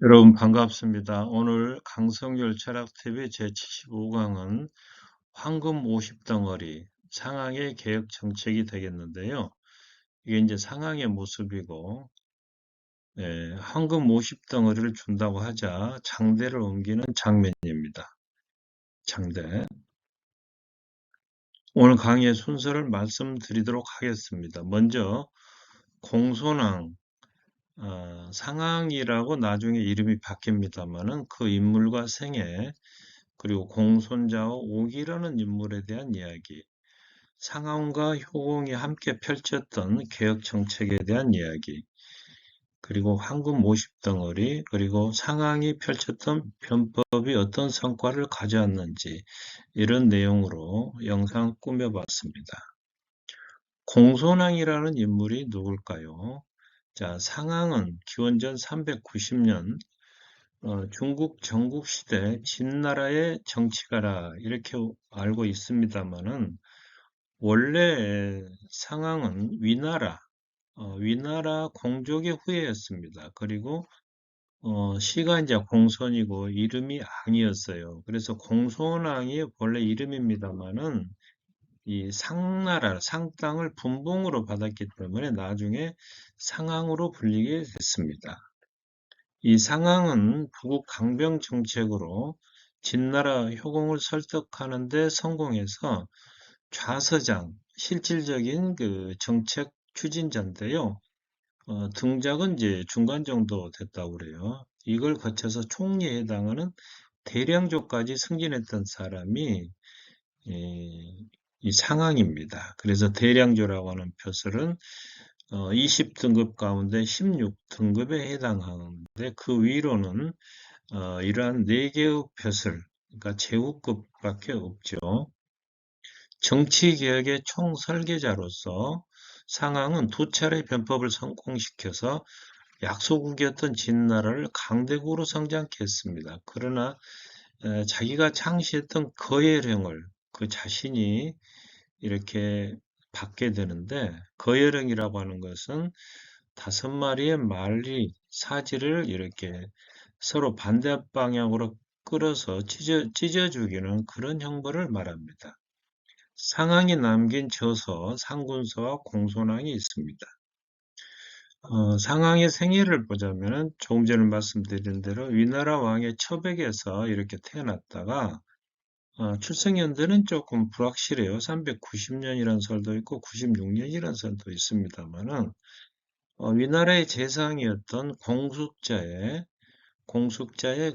여러분 반갑습니다. 오늘 강성열 철학TV 제75강은 황금 50덩어리 상황의 개혁 정책이 되겠는데요. 이게 이제 상황의 모습이고, 황금 50덩어리를 준다고 하자 장대를 옮기는 장면입니다. 장대. 오늘 강의의 순서를 말씀드리도록 하겠습니다. 먼저 공손왕, 상황이라고 나중에 이름이 바뀝니다만은 그 인물과 생애, 그리고 공손자와 옥이라는 인물에 대한 이야기, 상황과 효공이 함께 펼쳤던 개혁 정책에 대한 이야기, 그리고 황금 50덩어리, 그리고 상황이 펼쳤던 변법이 어떤 성과를 가져왔는지 이런 내용으로 영상 꾸며봤습니다. 공손왕이라는 인물이 누굴까요? 자, 상황은 기원전 390년 중국 전국시대 진나라의 정치가라 이렇게 알고 있습니다만은 원래 상황은 위나라 공족의 후예였습니다. 그리고 시가 이제 공손이고 이름이 앙이었어요. 그래서 공손왕이 원래 이름입니다만은 이 상나라, 상땅을 분봉으로 받았기 때문에 나중에 상황으로 불리게 됐습니다. 이 상황은 북욱 강병 정책으로 진나라 효공을 설득하는 데 성공해서 좌서장, 실질적인 그 정책 추진자인데요. 등작은 이제 중간 정도 됐다고 그래요. 이걸 거쳐서 총리에 해당하는 대량조까지 승진했던 사람이 이 상황입니다. 그래서 대량조라고 하는 표설은 20등급 가운데 16등급에 해당하는데 그 위로는 이러한 4개의 벼슬, 그러니까 제후급밖에 없죠. 정치개혁의 총설계자로서 상황은 2차례 변법을 성공시켜서 약소국이었던 진나라를 강대국으로 성장케 했습니다. 그러나 자기가 창시했던 거열형을 그 자신이 이렇게 받게 되는데, 거열형이라고 하는 것은 5마리의 말이 사지를 이렇게 서로 반대 방향으로 끌어서 찢어 죽이는 그런 형벌을 말합니다. 상황이 남긴 저서, 상군서와 공손왕이 있습니다. 상황의 생애를 보자면은 조금 전에 말씀드린 대로 위나라 왕의 처백에서 이렇게 태어났다가 출생 연대는 조금 불확실해요. 390년이라는 설도 있고 96년이라는 설도 있습니다만은 위나라의 재상이었던 공숙자의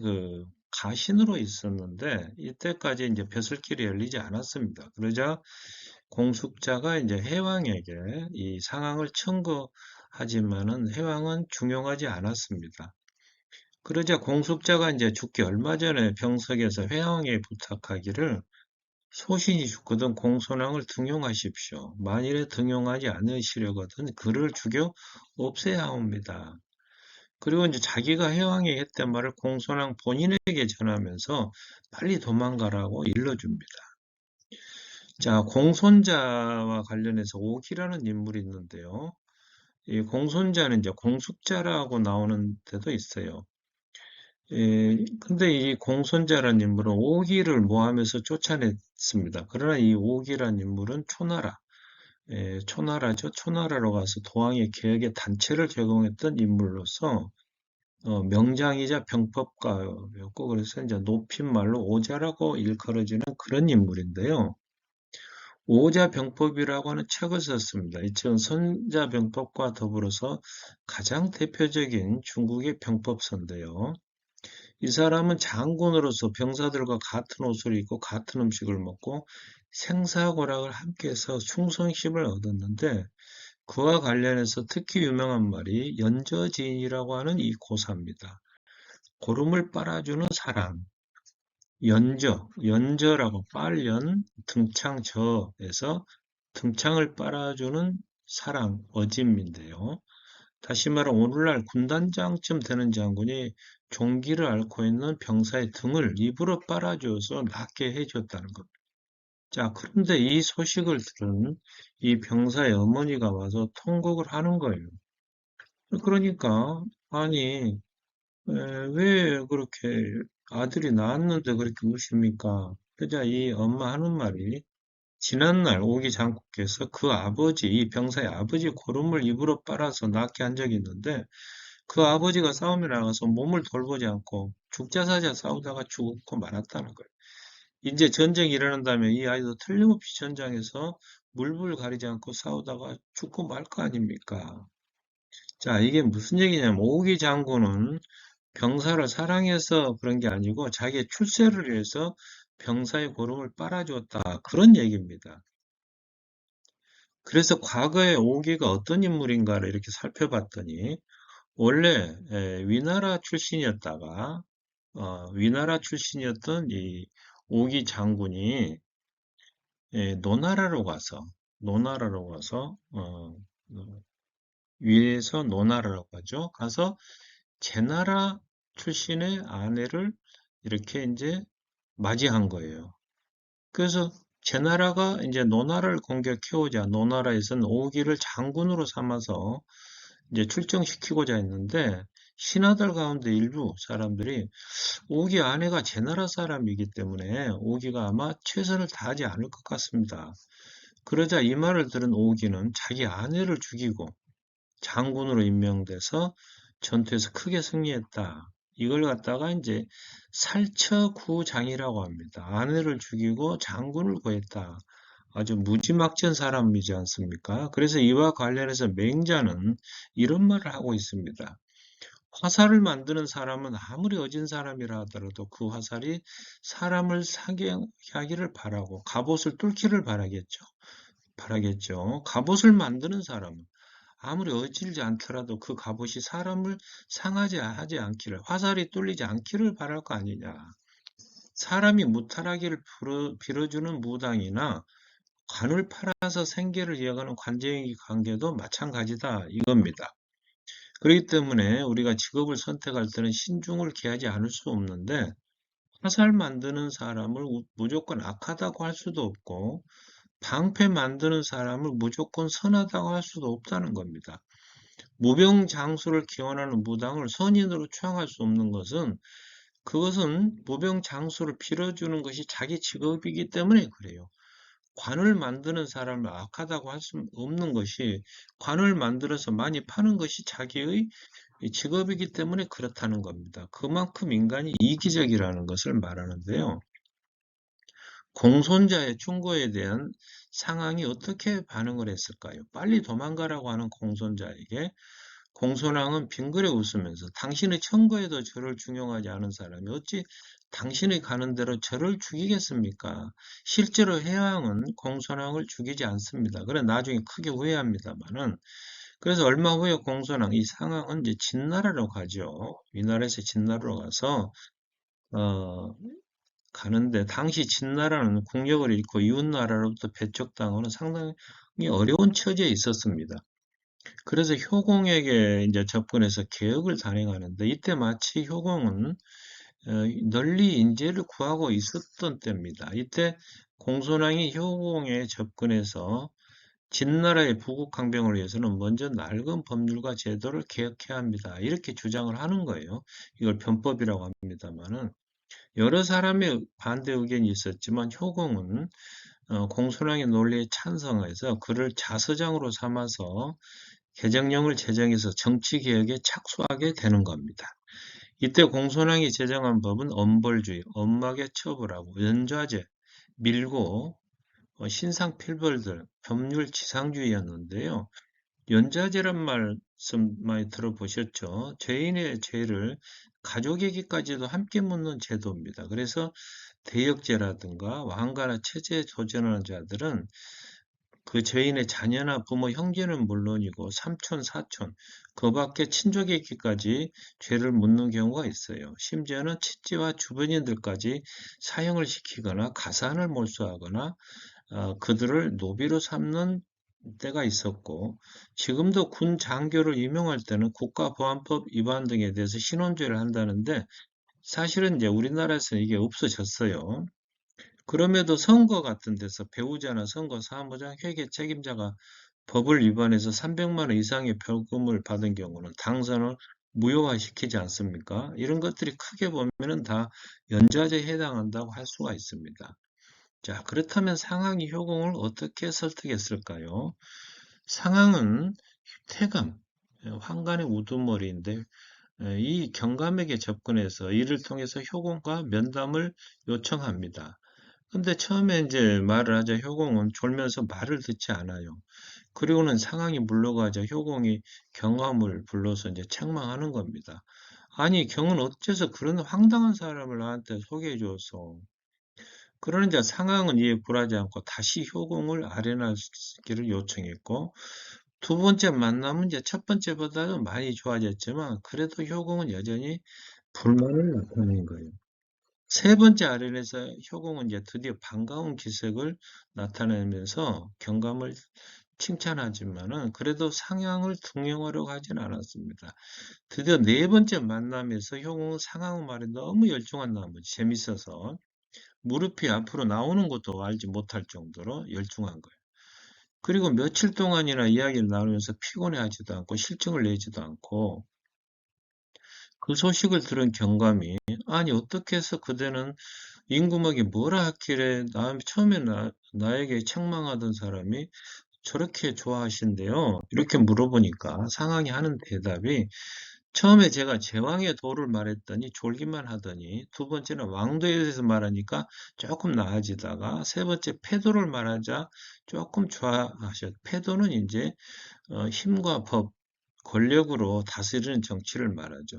그 가신으로 있었는데 이때까지 이제 벼슬길이 열리지 않았습니다. 그러자 공숙자가 이제 해왕에게 이 상황을 청구하지만은 해왕은 중용하지 않았습니다. 그러자 공숙자가 이제 죽기 얼마 전에 병석에서 해왕에 부탁하기를 소신이 죽거든 공손왕을 등용하십시오. 만일에 등용하지 않으시려거든 그를 죽여 없애야 합니다. 그리고 이제 자기가 해왕에 했던 말을 공손왕 본인에게 전하면서 빨리 도망가라고 일러줍니다. 자, 공손자와 관련해서 옥이라는 인물이 있는데요. 이 공손자는 이제 공숙자라고 나오는 데도 있어요. 근데 이 공손자라는 인물은 옥이를 모함해서 쫓아냈습니다. 그러나 이 옥이라는 인물은 초나라죠. 초나라로 가서 도왕의 개혁에 단체를 제공했던 인물로서 명장이자 병법가였고, 그래서 이제 높임말로 오자라고 일컬어지는 그런 인물인데요. 오자병법이라고 하는 책을 썼습니다. 이 책은 선자병법과 더불어서 가장 대표적인 중국의 병법서인데요. 이 사람은 장군으로서 병사들과 같은 옷을 입고 같은 음식을 먹고 생사고락을 함께해서 충성심을 얻었는데, 그와 관련해서 특히 유명한 말이 연저지인이라고 하는 이 고사입니다. 고름을 빨아주는 사람, 연저라고 빨연, 등창저에서 등창을 빨아주는 사랑, 어짐인데요. 다시 말해 오늘날 군단장쯤 되는 장군이 종기를 앓고 있는 병사의 등을 입으로 빨아줘서 낫게 해줬다는 것. 자, 그런데 이 소식을 들은 이 병사의 어머니가 와서 통곡을 하는 거예요. 그러니까, 아니, 왜 그렇게 아들이 낳았는데 그렇게 우십니까? 그러자 이 엄마 하는 말이 지난날 오기 장군께서 그 아버지, 이 병사의 아버지 고름을 입으로 빨아서 낳게 한 적이 있는데 그 아버지가 싸움에 나가서 몸을 돌보지 않고 죽자 사자 싸우다가 죽고 말았다는 거예요. 이제 전쟁이 일어난다면 이 아이도 틀림없이 전장에서 물불 가리지 않고 싸우다가 죽고 말 거 아닙니까? 자, 이게 무슨 얘기냐면 오기 장군은 병사를 사랑해서 그런 게 아니고 자기의 출세를 위해서 병사의 고름을 빨아주었다. 그런 얘기입니다. 그래서 과거의 오기가 어떤 인물인가를 이렇게 살펴봤더니 원래 위나라 출신이었다가 위나라 출신이었던 이 오기 장군이 노나라로 가서 노나라로 가서 위에서 노나라라고 하죠. 가서 제나라 출신의 아내를 이렇게 이제 맞이한 거예요. 그래서 제나라가 이제 노나라를 공격해오자 노나라에서는 오기를 장군으로 삼아서 이제 출정시키고자 했는데 신하들 가운데 일부 사람들이 오기 아내가 제나라 사람이기 때문에 오기가 아마 최선을 다하지 않을 것 같습니다. 그러자 이 말을 들은 오기는 자기 아내를 죽이고 장군으로 임명돼서 전투에서 크게 승리했다. 이걸 갖다가 이제 살처구장이라고 합니다. 아내를 죽이고 장군을 구했다. 아주 무지막지한 사람이지 않습니까? 그래서 이와 관련해서 맹자는 이런 말을 하고 있습니다. 화살을 만드는 사람은 아무리 어진 사람이라 하더라도 그 화살이 사람을 사게 하기를 바라고 갑옷을 뚫기를 바라겠죠. 갑옷을 만드는 사람은 아무리 어질지 않더라도 그 갑옷이 사람을 상하지 하지 않기를, 화살이 뚫리지 않기를 바랄 거 아니냐. 사람이 무탈하기를 빌어주는 무당이나 관을 팔아서 생계를 이어가는 관쟁이 관계도 마찬가지다 이겁니다. 그렇기 때문에 우리가 직업을 선택할 때는 신중을 기하지 않을 수 없는데 화살 만드는 사람을 무조건 악하다고 할 수도 없고 방패 만드는 사람을 무조건 선하다고 할 수도 없다는 겁니다. 무병장수를 기원하는 무당을 선인으로 추앙할 수 없는 것은 그것은 무병장수를 빌어주는 것이 자기 직업이기 때문에 그래요. 관을 만드는 사람을 악하다고 할 수 없는 것이 관을 만들어서 많이 파는 것이 자기의 직업이기 때문에 그렇다는 겁니다. 그만큼 인간이 이기적이라는 것을 말하는데요. 공손자의 충고에 대한 상황이 어떻게 반응을 했을까요? 빨리 도망가라고 하는 공손자에게 공손왕은 빙그레 웃으면서 당신의 청거에도 저를 중용하지 않은 사람이 어찌 당신이 가는 대로 저를 죽이겠습니까? 실제로 해왕은 공손왕을 죽이지 않습니다. 그래 나중에 크게 후회합니다만은 그래서 얼마 후에 공손왕 이 상황은 이제 진나라로 가죠. 위나라에서 진나라로 가서 어, 가는데 당시 진나라는 국력을 잃고 이웃나라로부터 배척당하는 상당히 어려운 처지에 있었습니다. 그래서 효공에게 이제 접근해서 개혁을 단행하는데 이때 마치 효공은 널리 인재를 구하고 있었던 때입니다. 이때 공손왕이 효공에 접근해서 진나라의 부국강병을 위해서는 먼저 낡은 법률과 제도를 개혁해야 합니다. 이렇게 주장을 하는 거예요. 이걸 변법이라고 합니다만은 여러 사람의 반대 의견이 있었지만 효공은 공손왕의 논리에 찬성해서 그를 자서장으로 삼아서 개정령을 제정해서 정치개혁에 착수하게 되는 겁니다. 이때 공손왕이 제정한 법은 엄벌주의, 엄하게 처벌하고 연좌제, 밀고 신상필벌들, 법률지상주의였는데요. 연좌제란 말씀 많이 들어보셨죠? 죄인의 죄를 가족에게까지도 함께 묻는 제도입니다. 그래서 대역죄라든가 왕가나 체제에 도전하는 자들은 그 죄인의 자녀나 부모, 형제는 물론이고 삼촌, 사촌, 그 밖에 친족에게까지 죄를 묻는 경우가 있어요. 심지어는 친지와 주변인들까지 사형을 시키거나 가산을 몰수하거나 그들을 노비로 삼는 때가 있었고 지금도 군 장교를 임용할 때는 국가보안법 위반 등에 대해서 신원조회를 한다는데 사실은 이제 우리나라에서는 이게 없어졌어요. 그럼에도 선거 같은 데서 배우자나 선거 사무장 회계 책임자가 법을 위반해서 300만 원 이상의 벌금을 받은 경우는 당선을 무효화시키지 않습니까? 이런 것들이 크게 보면은 다 연좌제에 해당한다고 할 수가 있습니다. 자, 그렇다면 상황이 효공을 어떻게 설득했을까요? 상황은 태감, 황간의 우두머리인데 이 경감에게 접근해서 이를 통해서 효공과 면담을 요청합니다. 근데 처음에 이제 말을 하자 효공은 졸면서 말을 듣지 않아요. 그리고는 상황이 물러가자 효공이 경감을 불러서 이제 책망하는 겁니다. 아니, 경은 어째서 그런 황당한 사람을 나한테 소개해 줬어. 그러는 이제 상황은 이에 굴하지 않고 다시 효공을 아련하기를 요청했고, 두 번째 만남은 이제 첫 번째보다는 많이 좋아졌지만, 그래도 효공은 여전히 불만을 나타낸 거예요. 세 번째 아련에서 효공은 이제 드디어 반가운 기색을 나타내면서 경감을 칭찬하지만은 그래도 상향을 등용하려고 하진 않았습니다. 드디어 네 번째 만남에서 효공은 상황 말에 너무 열중한 나머지 재밌어서 무릎이 앞으로 나오는 것도 알지 못할 정도로 열중한 거예요. 그리고 며칠 동안이나 이야기를 나누면서 피곤해하지도 않고 실증을 내지도 않고 그 소식을 들은 경감이 아니 어떻게 해서 그대는 임금에게 뭐라 했길래 처음에 나에게 책망하던 사람이 저렇게 좋아하신대요. 이렇게 물어보니까 상황이 하는 대답이 처음에 제가 제왕의 도를 말했더니 졸기만 하더니 두 번째는 왕도에 대해서 말하니까 조금 나아지다가 세 번째 패도를 말하자 조금 좋아하셨. 패도는 이제 힘과 법, 권력으로 다스리는 정치를 말하죠.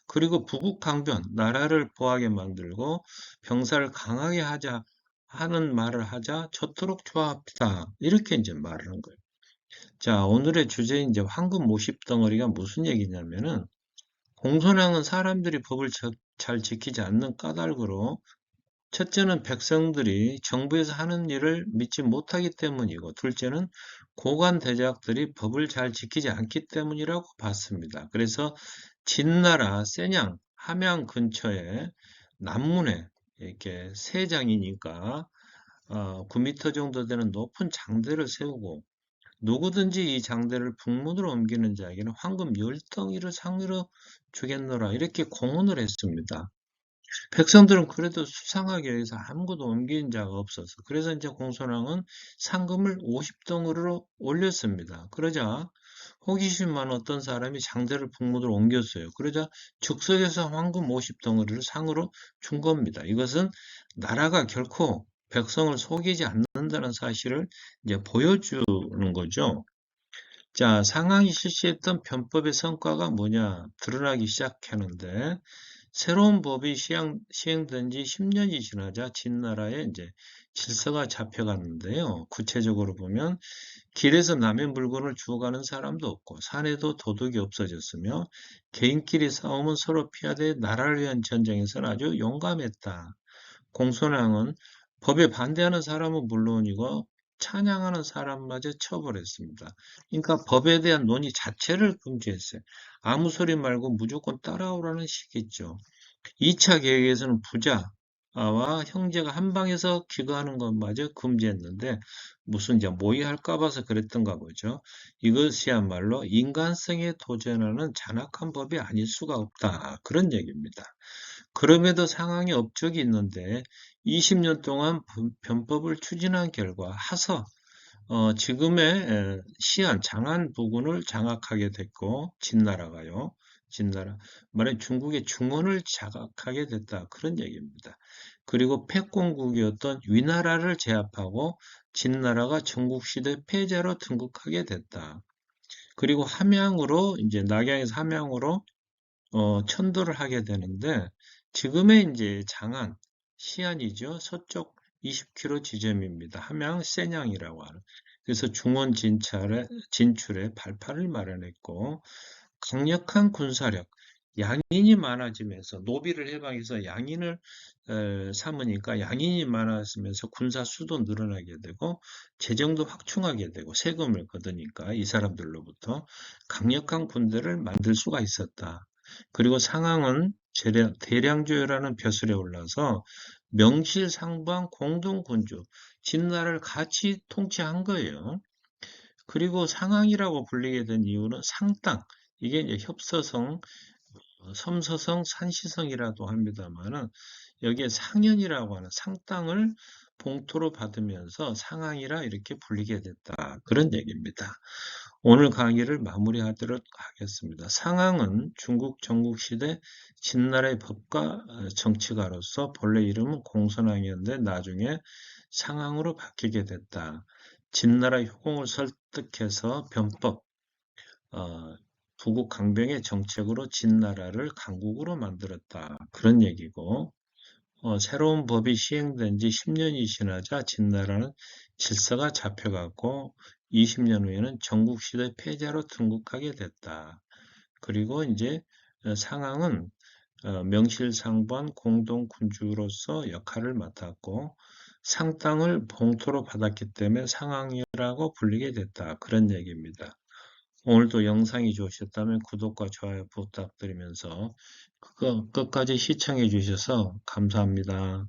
그리고 부국강변, 나라를 보하게 만들고 병사를 강하게 하자 하는 말을 하자 저토록 좋아합니다. 이렇게 이제 말하는 거예요. 자, 오늘의 주제인 이제 황금 50 덩어리가 무슨 얘기냐면은 공손왕은 사람들이 법을 잘 지키지 않는 까닭으로 첫째는 백성들이 정부에서 하는 일을 믿지 못하기 때문이고 둘째는 고관 대작들이 법을 잘 지키지 않기 때문이라고 봤습니다. 그래서 진나라 쎄냥 함양 근처에 남문에 이렇게 세장이니까 9m 정도 되는 높은 장대를 세우고 누구든지 이 장대를 북문으로 옮기는 자에게는 황금 10덩이를 상으로 주겠노라 이렇게 공언을 했습니다. 백성들은 그래도 수상하게 여기서 아무것도 옮긴 자가 없어서 그래서 이제 공손왕은 상금을 50덩으로 올렸습니다. 그러자 호기심 많은 어떤 사람이 장대를 북문으로 옮겼어요. 그러자 즉석에서 황금 50덩어리를 상으로 준 겁니다. 이것은 나라가 결코 백성을 속이지 않는다는 사실을 이제 보여주는 거죠. 자, 상황이 실시했던 변법의 성과가 뭐냐 드러나기 시작하는데 새로운 법이 시행된 지 10년이 지나자 진나라에 이제 질서가 잡혀갔는데요. 구체적으로 보면 길에서 남의 물건을 주워가는 사람도 없고 산에도 도둑이 없어졌으며 개인끼리 싸움은 서로 피하되 나라를 위한 전쟁에서는 아주 용감했다. 공손왕은 법에 반대하는 사람은 물론이고 찬양하는 사람마저 처벌했습니다. 그러니까 법에 대한 논의 자체를 금지했어요. 아무 소리 말고 무조건 따라오라는 식이죠. 2차 계획에서는 부자와 형제가 한 방에서 기거하는 것마저 금지했는데 무슨 이제 모의할까 봐서 그랬던가 보죠. 이것이야말로 인간성에 도전하는 잔악한 법이 아닐 수가 없다. 그런 얘기입니다. 그럼에도 상황에 업적이 있는데 20년 동안 변법을 추진한 결과 하서 지금의 시안, 장안 부근을 장악하게 됐고 진나라가요. 진나라. 말하자면 중국의 중원을 장악하게 됐다. 그런 얘기입니다. 그리고 패권국이었던 위나라를 제압하고 진나라가 전국시대 패자로 등극하게 됐다. 그리고 함양으로 이제 낙양에서 함양으로 천도를 하게 되는데 지금의 이제 장안, 시안이죠. 서쪽 20km 지점입니다. 함양 쎄냥이라고 하는. 그래서 중원 진출에 발판을 마련했고 강력한 군사력, 양인이 많아지면서 노비를 해방해서 양인을 삼으니까 양인이 많아지면서 군사 수도 늘어나게 되고 재정도 확충하게 되고 세금을 걷으니까 이 사람들로부터 강력한 군대를 만들 수가 있었다. 그리고 상황은 대량조율하는 벼슬에 올라서 명실상부한 공동군주, 진나라를 같이 통치한 거예요. 그리고 상황이라고 불리게 된 이유는 상땅, 이게 이제 협서성 섬서성, 산시성이라도 합니다만은 여기에 상현이라고 하는 상땅을 봉토로 받으면서 상항이라 이렇게 불리게 됐다. 그런 얘기입니다. 오늘 강의를 마무리하도록 하겠습니다. 상항은 중국 전국시대 진나라의 법과 정치가로서 본래 이름은 공선왕이었는데 나중에 상항으로 바뀌게 됐다. 진나라 효공을 설득해서 변법, 부국 강병의 정책으로 진나라를 강국으로 만들었다. 그런 얘기고 새로운 법이 시행된 지 10년이 지나자 진나라는 질서가 잡혀갔고 20년 후에는 전국시대 패자로 등극하게 됐다. 그리고 이제 상항은 명실상부한 공동군주로서 역할을 맡았고 상땅을 봉토로 받았기 때문에 상항이라고 불리게 됐다. 그런 얘기입니다. 오늘도 영상이 좋으셨다면 구독과 좋아요 부탁드리면서 그거 끝까지 시청해 주셔서 감사합니다.